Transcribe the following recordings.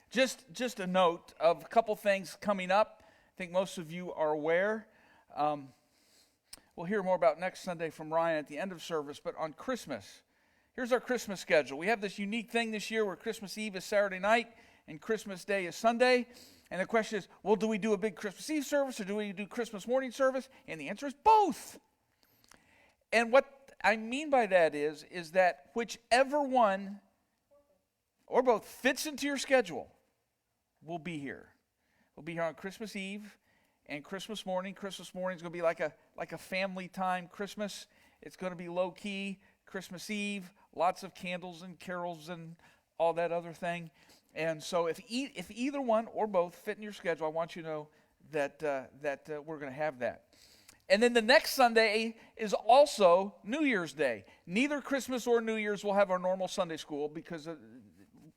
Just a note of a couple things coming up. I think most of you are aware. We'll hear more about next Sunday from Ryan at the end of service, but on Christmas, here's our Christmas schedule. We have this unique thing this year where Christmas Eve is Saturday night and Christmas Day is Sunday. And the question is, well, do we do a big Christmas Eve service or do we do Christmas morning service? And the answer is both. And what I mean by that is that whichever one or both fits into your schedule, we'll be here. We'll be here on Christmas Eve and Christmas morning. Christmas morning is going to be like a family time Christmas. It's going to be low key. Christmas Eve, lots of candles and carols and all that other thing. And so if either one or both fit in your schedule, I want you to know that we're going to have that. And then the next Sunday is also New Year's Day. Neither Christmas or New Year's will have our normal Sunday school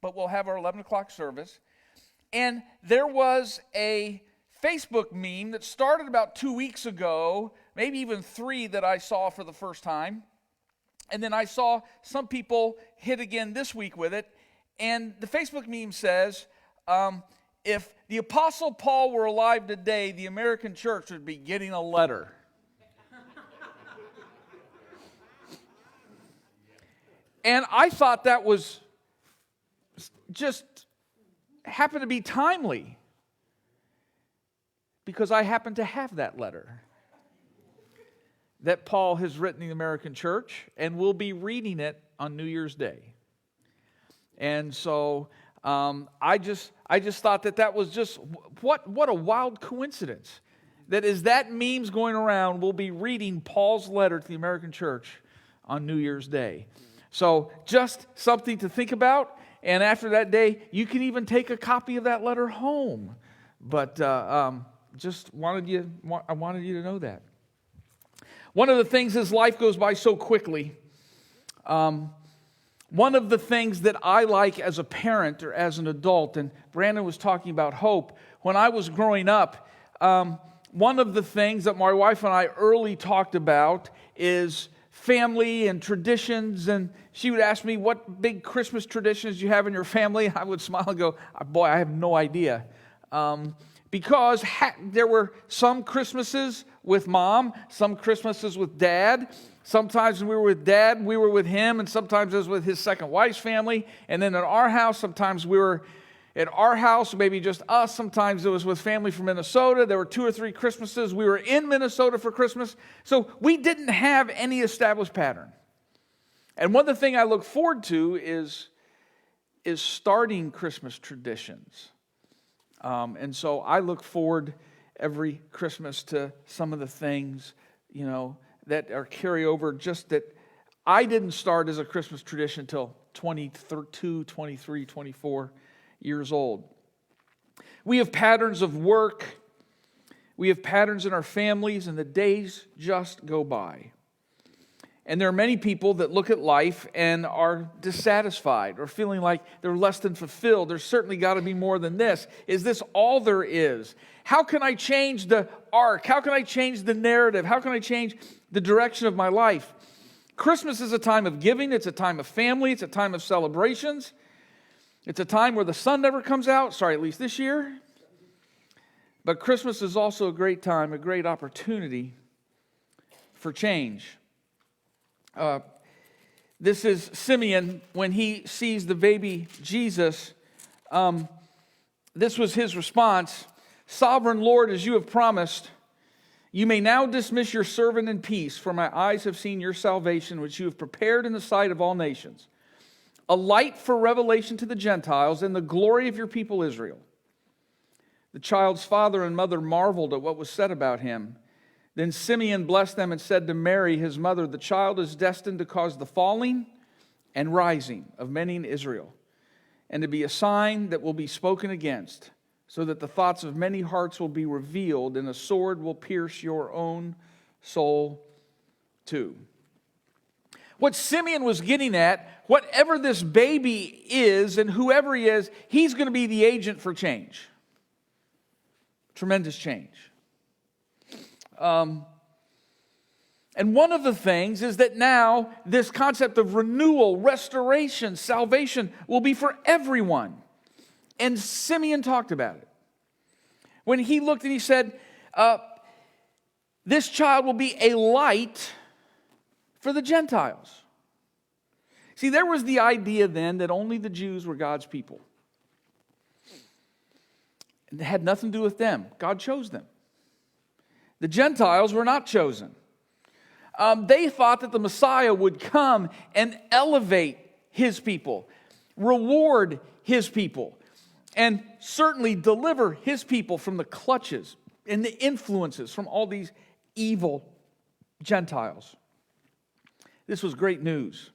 but we'll have our 11 o'clock service. And there was a Facebook meme that started about 2 weeks ago, maybe even 3 that I saw for the first time. And then I saw some people hit again this week with it. And the Facebook meme says, if the Apostle Paul were alive today, the American church would be getting a letter. And I thought that was just happened to be timely because I happen to have that letter that Paul has written the American church, and we'll be reading it on New Year's Day. And so I just thought that was just what a wild coincidence. That as that meme's going around, we'll be reading Paul's letter to the American church on New Year's Day. So just something to think about. And after that day, you can even take a copy of that letter home. But I wanted you to know that. One of the things as life goes by so quickly, one of the things that I like as a parent or as an adult, and Brandon was talking about hope, when I was growing up, one of the things that my wife and I early talked about is family and traditions, and she would ask me, what big Christmas traditions you have in your family? I would smile and go, boy, I have no idea. Because there were some Christmases with mom, some Christmases with dad. Sometimes when we were with dad, we were with him, and sometimes it was with his second wife's family. And then at our house, sometimes we were at our house, maybe just us. Sometimes it was with family from Minnesota. There were 2 or 3 Christmases. We were in Minnesota for Christmas. So we didn't have any established pattern. And one of the things I look forward to is starting Christmas traditions. And so I look forward every Christmas to some of the things, that are carryover, just that I didn't start as a Christmas tradition until 22, 23, 24 years old. We have patterns of work. We have patterns in our families, and the days just go by. And there are many people that look at life and are dissatisfied or feeling like they're less than fulfilled. There's certainly got to be more than this. Is this all there is? How can I change the arc? How can I change the narrative? How can I change the direction of my life? Christmas is a time of giving. It's a time of family. It's a time of celebrations. It's a time where the sun never comes out. At least this year. But Christmas is also a great time, a great opportunity for change. This is Simeon when he sees the baby Jesus. This was his response. Sovereign Lord, as you have promised, you may now dismiss your servant in peace, for my eyes have seen your salvation, which you have prepared in the sight of all nations, a light for revelation to the Gentiles and the glory of your people Israel. The child's father and mother marveled at what was said about him. Then Simeon blessed them and said to Mary, his mother, the child is destined to cause the falling and rising of many in Israel, and to be a sign that will be spoken against, so that the thoughts of many hearts will be revealed, and a sword will pierce your own soul too. What Simeon was getting at, whatever this baby is and whoever he is, he's going to be the agent for change. Tremendous change. And one of the things is that now this concept of renewal, restoration, salvation will be for everyone. And Simeon talked about it. When he looked and he said, this child will be a light for the Gentiles. See, there was the idea then that only the Jews were God's people. It had nothing to do with them. God chose them. The Gentiles were not chosen. They thought that the Messiah would come and elevate his people, reward his people, and certainly deliver his people from the clutches and the influences from all these evil Gentiles. This was great news.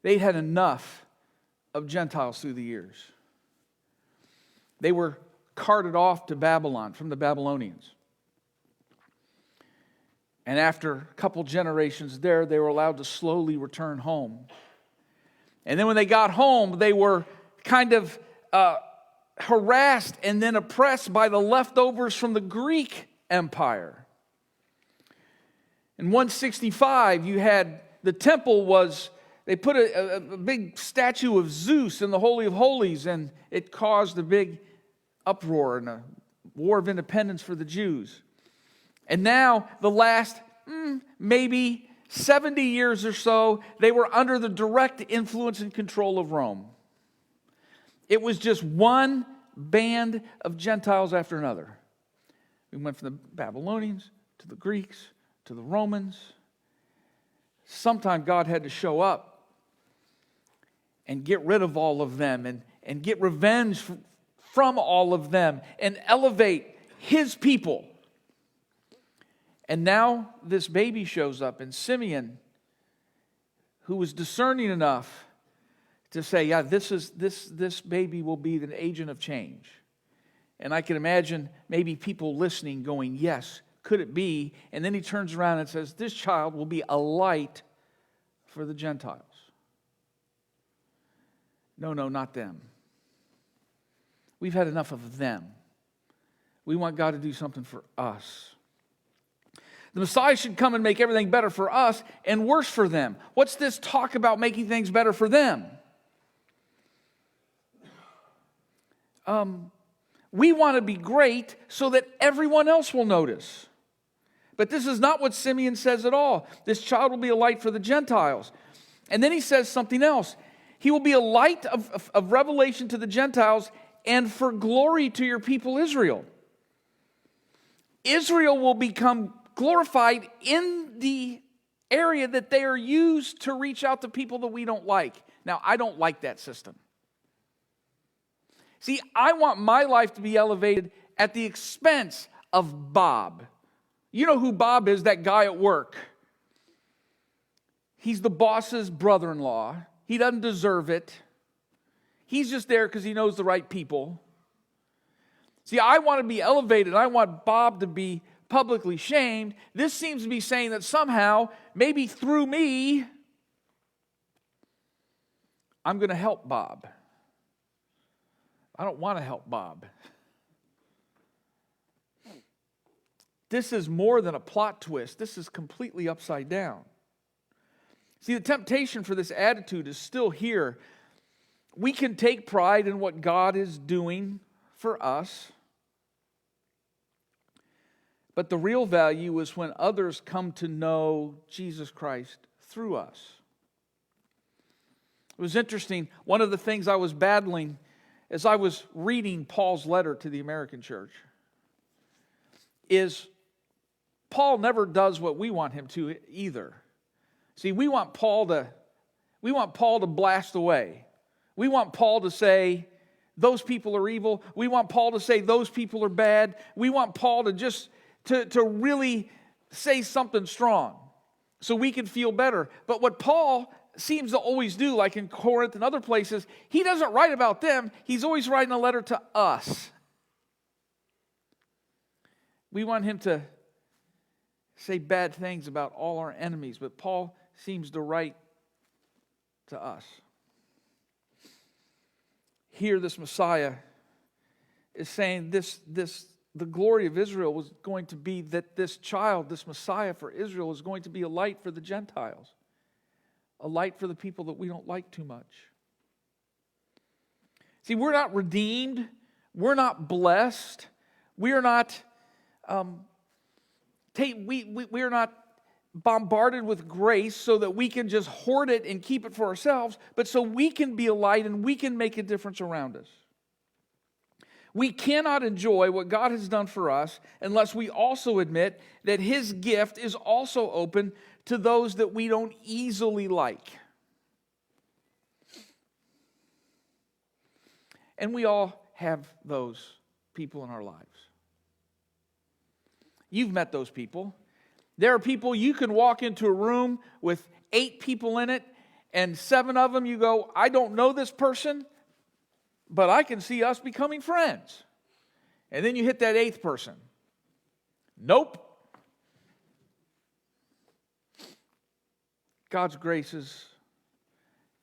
They'd had enough of Gentiles through the years. They were carted off to Babylon from the Babylonians. And after a couple generations there, they were allowed to slowly return home. And then when they got home, they were kind of harassed and then oppressed by the leftovers from the Greek Empire. In 165, you had the temple was, they put a big statue of Zeus in the Holy of Holies, and it caused a big uproar and a war of independence for the Jews. And now, the last maybe 70 years or so, they were under the direct influence and control of Rome. It was just one band of Gentiles after another. We went from the Babylonians to the Greeks to the Romans. Sometime God had to show up and get rid of all of them and get revenge from all of them and elevate his people. And now this baby shows up, and Simeon, who was discerning enough to say, yeah, this baby will be the agent of change. And I can imagine maybe people listening going, yes, could it be? And then he turns around and says, this child will be a light for the Gentiles. No, not them. We've had enough of them. We want God to do something for us. The Messiah should come and make everything better for us and worse for them. What's this talk about making things better for them? We want to be great so that everyone else will notice. But this is not what Simeon says at all. This child will be a light for the Gentiles. And then he says something else. He will be a light of revelation to the Gentiles and for glory to your people Israel. Israel will become glorified in the area that they are used to reach out to people that we don't like. Now, I don't like that system. See, I want my life to be elevated at the expense of Bob. You know who Bob is, that guy at work. He's the boss's brother-in-law. He doesn't deserve it. He's just there because he knows the right people. See, I want to be elevated. I want Bob to be publicly shamed. This seems to be saying that somehow, maybe through me, I'm going to help Bob. I don't want to help Bob. This is more than a plot twist. This is completely upside down. See, the temptation for this attitude is still here. We can take pride in what God is doing for us. But the real value is when others come to know Jesus Christ through us. It was interesting. One of the things I was battling as I was reading Paul's letter to the American church is Paul never does what we want him to either. See, we want Paul to blast away. We want Paul to say, those people are evil. We want Paul to say, those people are bad. We want Paul to just to really say something strong so we can feel better. But what Paul seems to always do, like in Corinth and other places, he doesn't write about them. He's always writing a letter to us. We want him to say bad things about all our enemies, but Paul seems to write to us. Here, this Messiah is saying the glory of Israel was going to be that this child, this Messiah for Israel, is going to be a light for the Gentiles, a light for the people that we don't like too much. See, we're not redeemed. We're not blessed. We are not we are not bombarded with grace so that we can just hoard it and keep it for ourselves, but so we can be a light and we can make a difference around us. We cannot enjoy what God has done for us unless we also admit that His gift is also open to those that we don't easily like. And we all have those people in our lives. You've met those people. There are people you can walk into a room with 8 people in it, and 7 of them you go, I don't know this person, but I can see us becoming friends. And then you hit that 8th person. Nope. God's grace is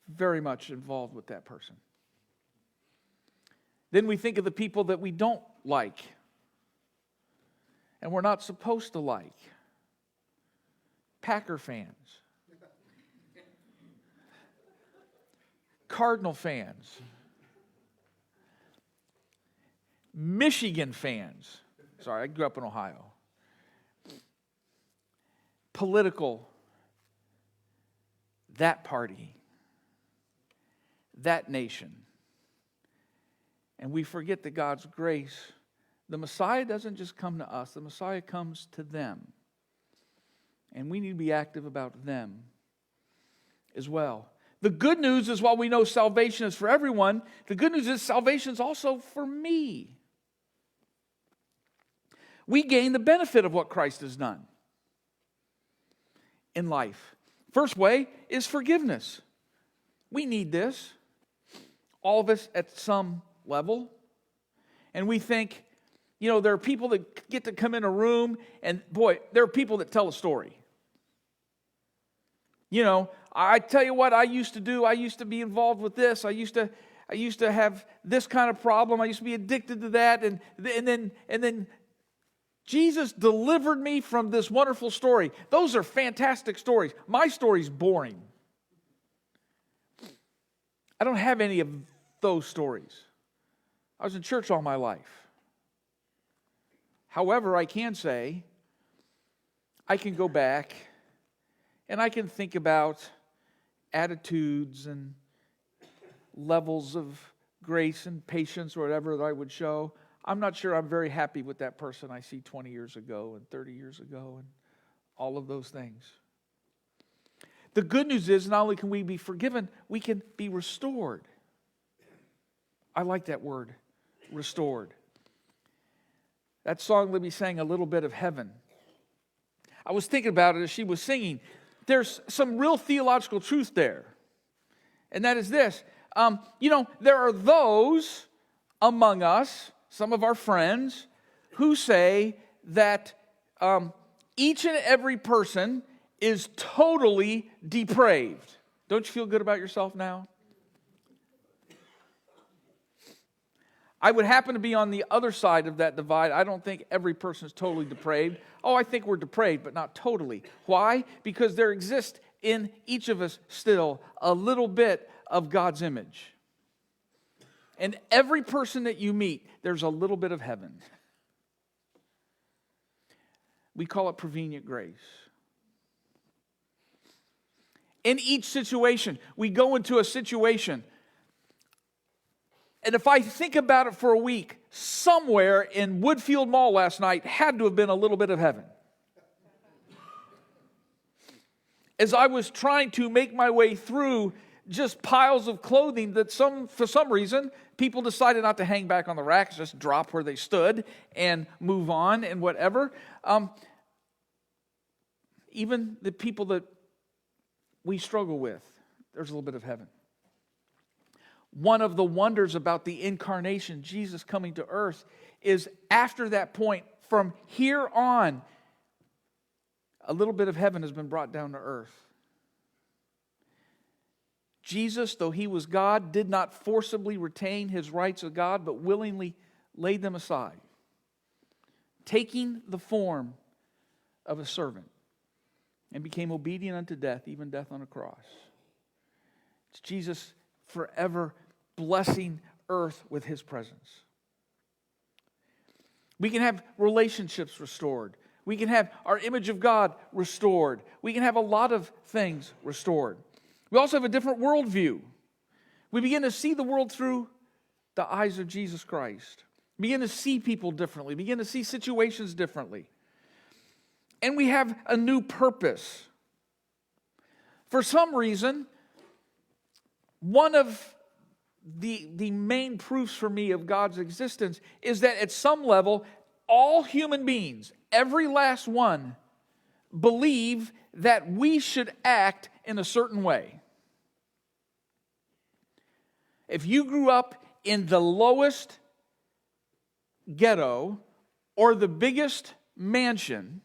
very much involved with that person. Then we think of the people that we don't like and we're not supposed to like. Packer fans. Cardinal fans. Michigan fans. Sorry, I grew up in Ohio. Political. That party. That nation. And we forget that God's grace, the Messiah doesn't just come to us, the Messiah comes to them. And we need to be active about them as well. The good news is, while we know salvation is for everyone, the good news is salvation is also for me. We gain the benefit of what Christ has done in life. First way is forgiveness. We need this. All of us at some level. And we think, there are people that get to come in a room, and boy, there are people that tell a story. I tell you what I used to do. I used to be involved with this. I used to have this kind of problem. I used to be addicted to that. And then Jesus delivered me from this wonderful story. Those are fantastic stories. My story's boring. I don't have any of those stories. I was in church all my life. However, I can say, I can go back and I can think about attitudes and levels of grace and patience or whatever that I would show. I'm not sure I'm very happy with that person I see 20 years ago and 30 years ago and all of those things. The good news is, not only can we be forgiven, we can be restored. I like that word, restored. That song Libby sang, A Little Bit of Heaven. I was thinking about it as she was singing. There's some real theological truth there. And that is this. There are those among us, some of our friends, who say that each and every person is totally depraved. Don't you feel good about yourself now? I would happen to be on the other side of that divide. I don't think every person is totally depraved. Oh, I think we're depraved, but not totally. Why? Because there exists in each of us still a little bit of God's image. And every person that you meet, there's a little bit of heaven. We call it prevenient grace. In each situation, we go into a situation, and if I think about it for a week, somewhere in Woodfield Mall last night had to have been a little bit of heaven. As I was trying to make my way through just piles of clothing that for some reason, people decided not to hang back on the racks, just drop where they stood and move on and whatever. Even the people that we struggle with, there's a little bit of heaven. One of the wonders about the incarnation, Jesus coming to earth, is after that point, from here on, a little bit of heaven has been brought down to earth. Jesus, though he was God, did not forcibly retain his rights of God, but willingly laid them aside, taking the form of a servant, and became obedient unto death, even death on a cross. It's Jesus forever blessing earth with His presence. We can have relationships restored. We can have our image of God restored. We can have a lot of things restored. We also have a different worldview. We begin to see the world through the eyes of Jesus Christ. Begin to see people differently. Begin to see situations differently. And we have a new purpose. For some reason, one of the main proofs for me of God's existence is that at some level, all human beings, every last one, believe that we should act in a certain way. If you grew up in the lowest ghetto or the biggest mansion,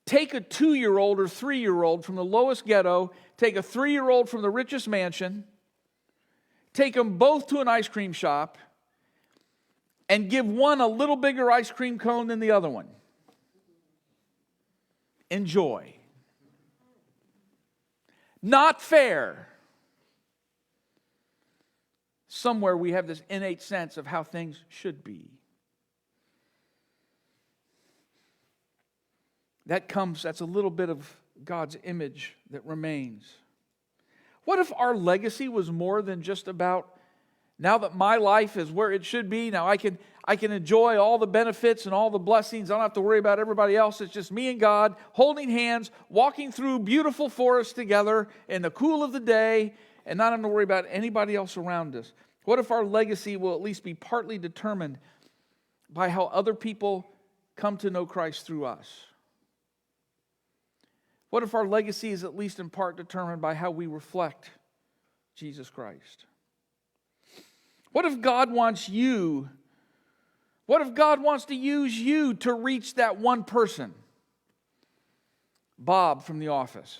take a 2-year-old or 3-year-old from the lowest ghetto, take a 3-year-old from the richest mansion, take them both to an ice cream shop, and give one a little bigger ice cream cone than the other one. Enjoy. Not fair. Somewhere we have this innate sense of how things should be. That's a little bit of God's image that remains. What if our legacy was more than just about, now that my life is where it should be, now I can enjoy all the benefits and all the blessings. I don't have to worry about everybody else. It's just me and God holding hands, walking through beautiful forests together in the cool of the day, and not having to worry about anybody else around us. What if our legacy will at least be partly determined by how other people come to know Christ through us? What if our legacy is at least in part determined by how we reflect Jesus Christ? What if God wants you? What if God wants to use you to reach that one person? Bob from the office.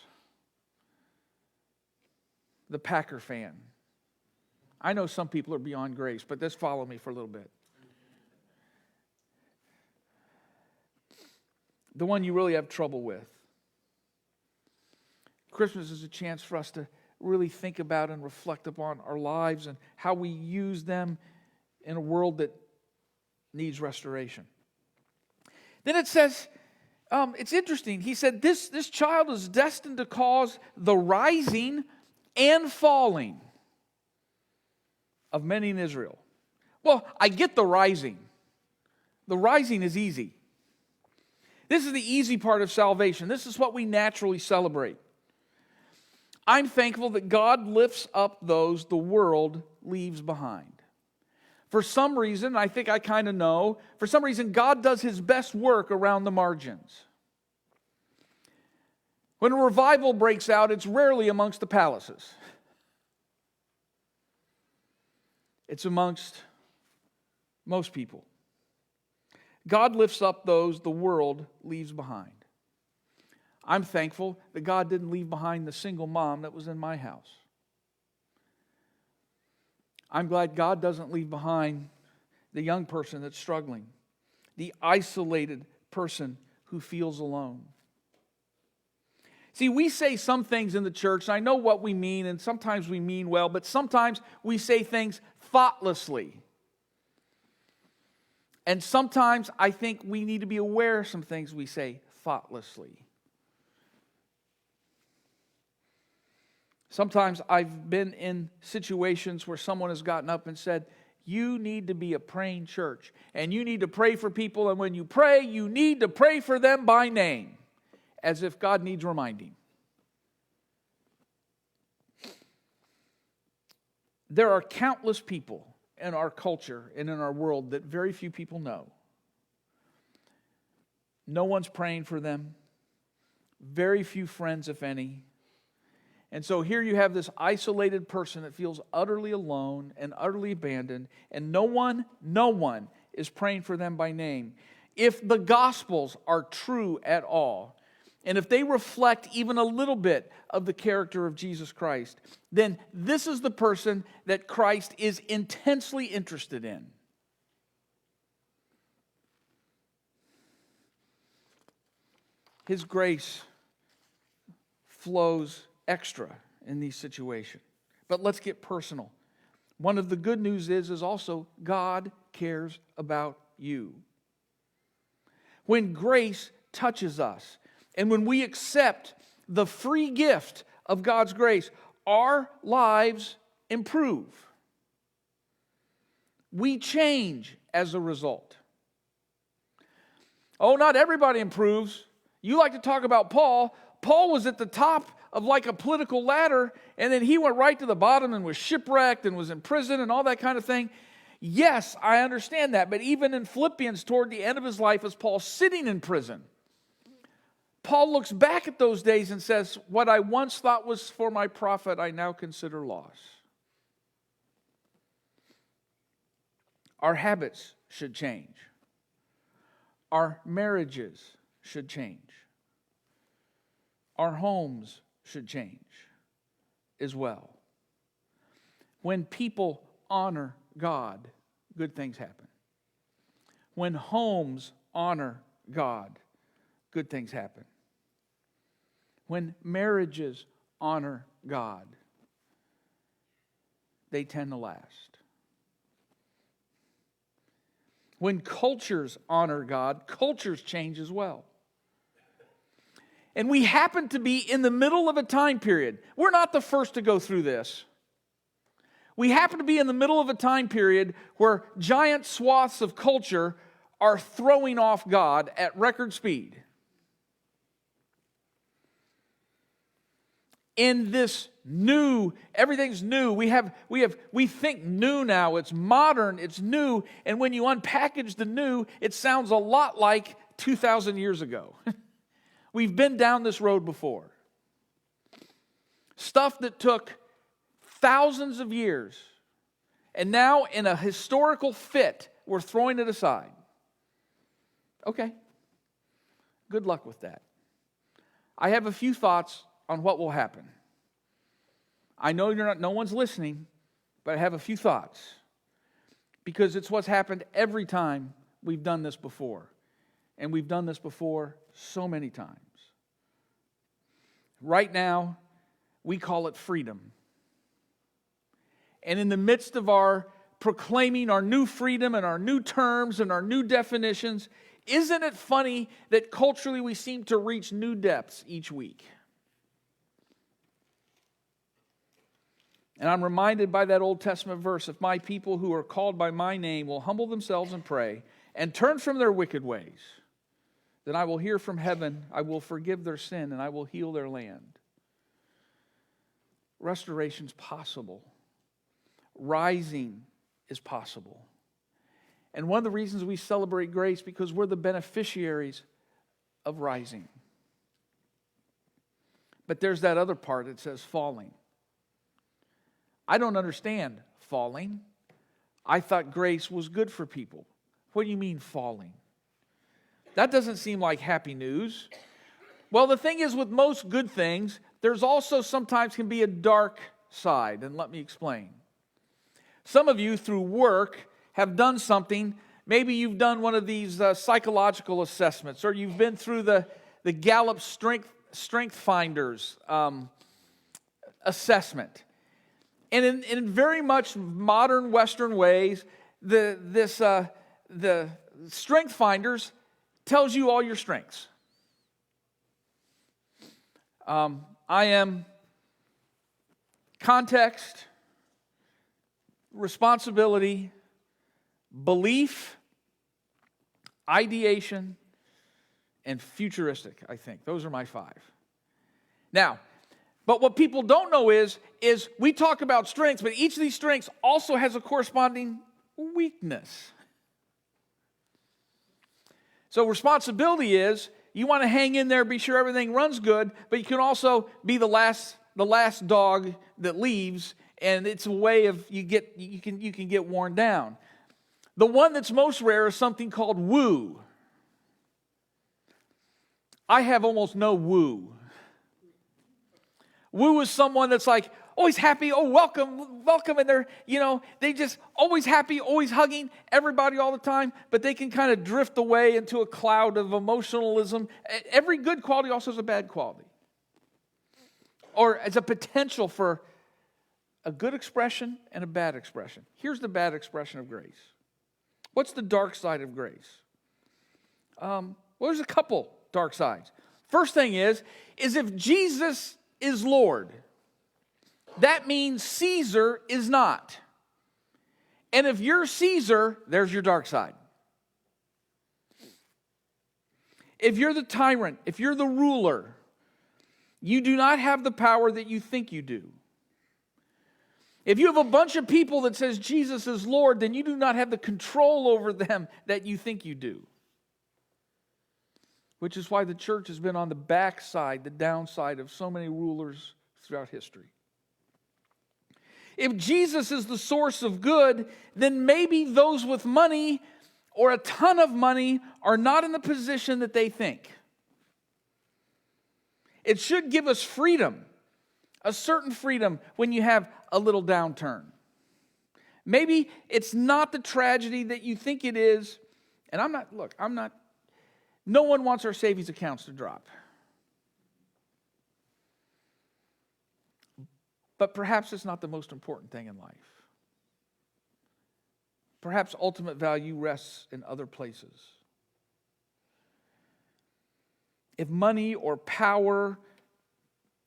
The Packer fan. I know some people are beyond grace, but just follow me for a little bit. The one you really have trouble with. Christmas is a chance for us to really think about and reflect upon our lives and how we use them in a world that needs restoration. Then it says, it's interesting. He said, this child is destined to cause the rising and falling of many in Israel. Well, I get the rising. The rising is easy. This is the easy part of salvation. This is what we naturally celebrate. I'm thankful that God lifts up those the world leaves behind. For some reason, I think I kind of know, for some reason, God does His best work around the margins. When a revival breaks out, it's rarely amongst the palaces. It's amongst most people. God lifts up those the world leaves behind. I'm thankful that God didn't leave behind the single mom that was in my house. I'm glad God doesn't leave behind the young person that's struggling, the isolated person who feels alone. See, we say some things in the church, and I know what we mean, and sometimes we mean well, but sometimes we say things thoughtlessly. And sometimes I think we need to be aware of some things we say thoughtlessly. Sometimes I've been in situations where someone has gotten up and said, you need to be a praying church, and you need to pray for people, and when you pray, you need to pray for them by name, as if God needs reminding. There are countless people in our culture and in our world that very few people know. No one's praying for them. Very few friends, if any. And so here you have this isolated person that feels utterly alone and utterly abandoned, and no one is praying for them by name. If the Gospels are true at all, and if they reflect even a little bit of the character of Jesus Christ, then this is the person that Christ is intensely interested in. His grace flows extra in these situations. But let's get personal. one of the good news is also God cares about you. When grace touches us, and when we accept the free gift of God's grace, our lives improve. We change as a result. Oh, not everybody improves. You like to talk about Paul. Paul was at the top of like a political ladder, and then he went right to the bottom and was shipwrecked and was in prison and all that kind of thing. Yes, I understand that. But even in Philippians, toward the end of his life, as Paul's sitting in prison, Paul looks back at those days and says, what I once thought was for my profit, I now consider loss. Our habits should change. Our marriages should change. Our homes should change as well. When people honor God, good things happen. When homes honor God, good things happen. When marriages honor God, they tend to last. When cultures honor God, cultures change as well. And we happen to be in the middle of a time period. We're not the first to go through this. We happen to be in the middle of a time period where giant swaths of culture are throwing off God at record speed. In this new, everything's new. We think new now. It's modern, it's new, and when you unpackage the new, it sounds a lot like 2,000 years ago. We've been down this road before. Stuff that took thousands of years, and now in a historical fit, we're throwing it aside. Okay. Good luck with that. I have a few thoughts on what will happen. I know no one's listening, but I have a few thoughts. Because it's what's happened every time we've done this before. And we've done this before so many times. Right now, we call it freedom. And in the midst of our proclaiming our new freedom and our new terms and our new definitions, isn't it funny that culturally we seem to reach new depths each week? And I'm reminded by that Old Testament verse, if my people who are called by my name will humble themselves and pray and turn from their wicked ways, then I will hear from heaven, I will forgive their sin, and I will heal their land. Restoration's possible. Rising is possible. And one of the reasons we celebrate grace because we're the beneficiaries of rising. But there's that other part that says falling. I don't understand falling. I thought grace was good for people. What do you mean falling? That doesn't seem like happy news. Well, the thing is with most good things, there's also sometimes can be a dark side, and let me explain. Some of you through work have done something. Maybe you've done one of these psychological assessments, or you've been through the Gallup Strength Finders assessment. And in very much modern Western ways, the Strength Finders tells you all your strengths. I am context, responsibility, belief, ideation, and futuristic, I think. Those are my 5. Now, but what people don't know is we talk about strengths, but each of these strengths also has a corresponding weakness. So responsibility is you want to hang in there, be sure everything runs good, but you can also be the last dog that leaves, and it's a way of you can get worn down. The one that's most rare is something called woo. I have almost no woo. Woo is someone that's like always happy, welcome, and they're, they just always happy, always hugging everybody all the time, but they can kind of drift away into a cloud of emotionalism. Every good quality also has a bad quality. Or as a potential for a good expression and a bad expression. Here's the bad expression of grace. What's the dark side of grace? Well, there's a couple dark sides. First thing is if Jesus is Lord, that means Caesar is not. And if you're Caesar, there's your dark side. If you're the tyrant, if you're the ruler, you do not have the power that you think you do. If you have a bunch of people that says Jesus is Lord, then you do not have the control over them that you think you do. Which is why the church has been on the backside, the downside of so many rulers throughout history. If Jesus is the source of good, then maybe those with money or a ton of money are not in the position that they think. It should give us freedom, a certain freedom when you have a little downturn. Maybe it's not the tragedy that you think it is. And no one wants our savings accounts to drop. But perhaps it's not the most important thing in life. Perhaps ultimate value rests in other places. If money or power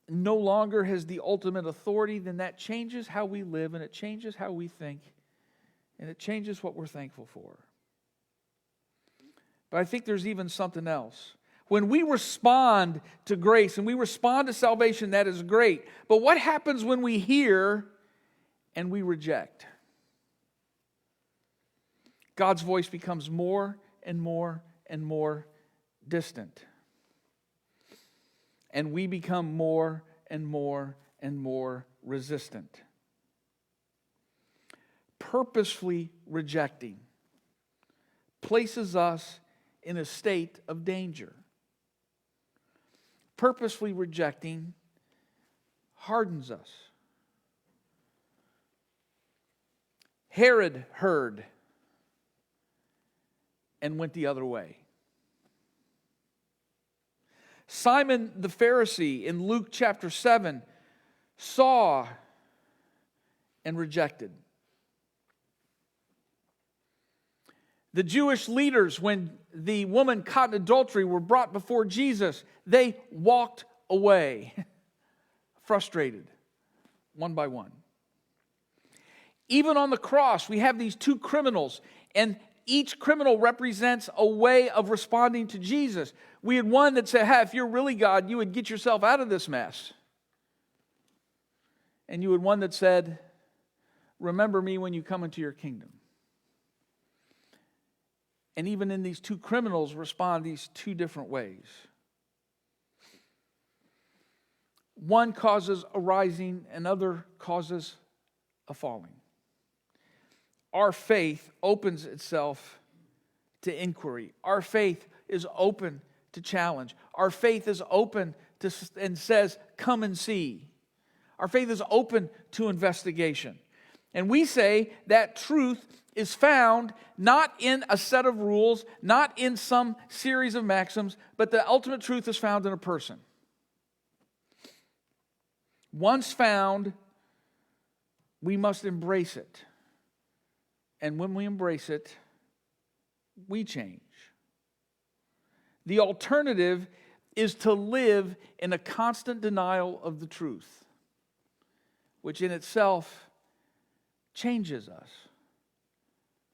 no longer has the ultimate authority, then that changes how we live, and it changes how we think, and it changes what we're thankful for. But I think there's even something else. When we respond to grace and we respond to salvation, that is great. But what happens when we hear and we reject? God's voice becomes more and more and more distant. And we become more and more and more resistant. Purposefully rejecting places us in a state of danger. Purposefully rejecting hardens us. Herod heard and went the other way. Simon the Pharisee in Luke chapter 7 saw and rejected. The Jewish leaders, when the woman caught in adultery were brought before Jesus, they walked away, frustrated, one by one. Even on the cross, we have these two criminals, and each criminal represents a way of responding to Jesus. We had one that said, hey, if you're really God, you would get yourself out of this mess. And you had one that said, remember me when you come into your kingdom. And even in these two criminals respond these two different ways. One causes a rising, another causes a falling. Our faith opens itself to inquiry. Our faith is open to challenge. Our faith is open to and says, come and see. Our faith is open to investigation. And we say that truth is found not in a set of rules, not in some series of maxims, but the ultimate truth is found in a person. Once found, we must embrace it. And when we embrace it, we change. The alternative is to live in a constant denial of the truth, which in itself changes us,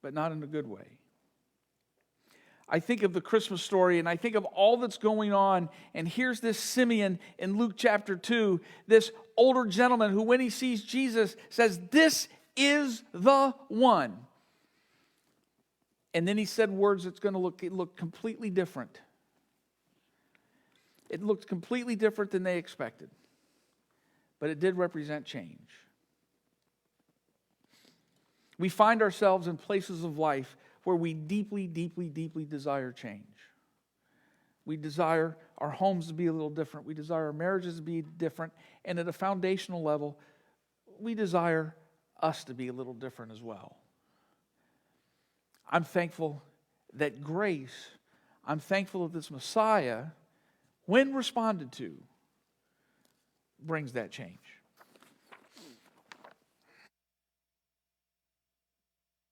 but not in a good way. I think of the Christmas story, and I think of all that's going on, and here's this Simeon in Luke chapter 2, this older gentleman who, when he sees Jesus, says, this is the one. And then he said words that's going to look completely different. It looked completely different than they expected. But it did represent change. We find ourselves in places of life where we deeply, deeply, deeply desire change. We desire our homes to be a little different. We desire our marriages to be different. And at a foundational level, we desire us to be a little different as well. I'm thankful that grace, I'm thankful that this Messiah, when responded to, brings that change.